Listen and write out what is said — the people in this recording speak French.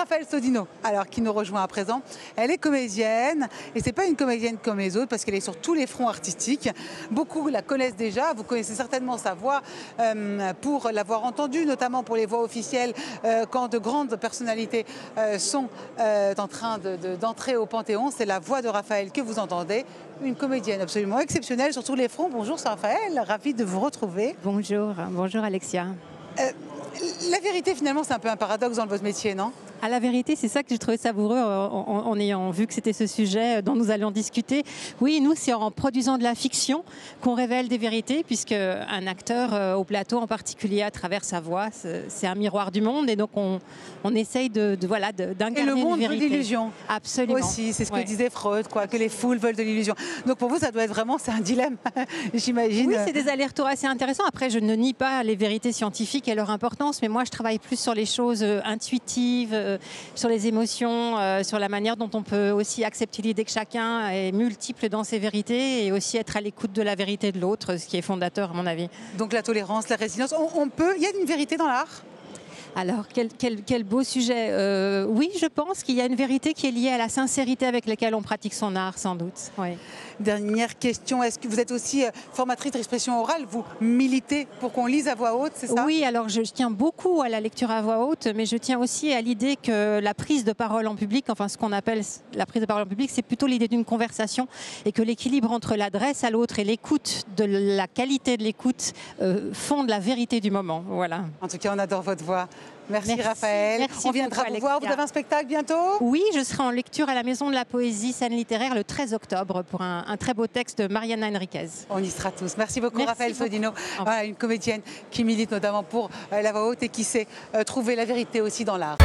Raphaëlle Sodino, alors qui nous rejoint à présent. Elle est comédienne et c'est pas une comédienne comme les autres parce qu'elle est sur tous les fronts artistiques. Beaucoup la connaissent déjà, vous connaissez certainement sa voix pour l'avoir entendue, notamment pour les voix officielles quand de grandes personnalités sont en train d'entrer au Panthéon. C'est la voix de Raphaëlle que vous entendez, une comédienne absolument exceptionnelle sur tous les fronts. Bonjour Raphaëlle, ravie de vous retrouver. Bonjour, bonjour Alexia. La vérité, finalement, c'est un peu un paradoxe dans votre métier, non ? À la vérité, c'est ça que j'ai trouvé savoureux en ayant vu que c'était ce sujet dont nous allions discuter. Oui, nous, c'est en produisant de la fiction qu'on révèle des vérités, puisque un acteur au plateau, en particulier à travers sa voix, c'est un miroir du monde, et donc on essaye d'incarner une vérité. Et le monde veut de l'illusion. Absolument. Aussi, c'est ce que disait Freud, quoi, que les foules veulent de l'illusion. Donc pour vous, ça doit être vraiment, c'est un dilemme, j'imagine. Oui, c'est des allers-retours assez intéressants. Après, je ne nie pas les vérités scientifiques et leur importance, mais moi, je travaille plus sur les choses intuitives, sur les émotions, sur la manière dont on peut aussi accepter l'idée que chacun est multiple dans ses vérités et aussi être à l'écoute de la vérité de l'autre, ce qui est fondateur à mon avis. Donc la tolérance, la résilience, il y a une vérité dans l'art ? Alors, quel beau sujet. Oui, je pense qu'il y a une vérité qui est liée à la sincérité avec laquelle on pratique son art, sans doute. Oui. Dernière question, est-ce que vous êtes aussi formatrice d'expression orale ? Vous militez pour qu'on lise à voix haute, c'est ça ? Oui, alors je tiens beaucoup à la lecture à voix haute, mais je tiens aussi à l'idée que la prise de parole en public, enfin ce qu'on appelle la prise de parole en public, c'est plutôt l'idée d'une conversation et que l'équilibre entre l'adresse à l'autre et l'écoute, de la qualité de l'écoute, font de la vérité du moment. Voilà. En tout cas, on adore votre voix. Merci Raphaëlle. Merci on viendra vous voir. Vous avez un spectacle bientôt ? Oui, je serai en lecture à la Maison de la Poésie Scène Littéraire le 13 octobre pour un très beau texte de Mariana Enriquez. On y sera tous. Merci beaucoup Raphaëlle Sodino. Voilà, une comédienne qui milite notamment pour la voix haute et qui sait trouver la vérité aussi dans l'art.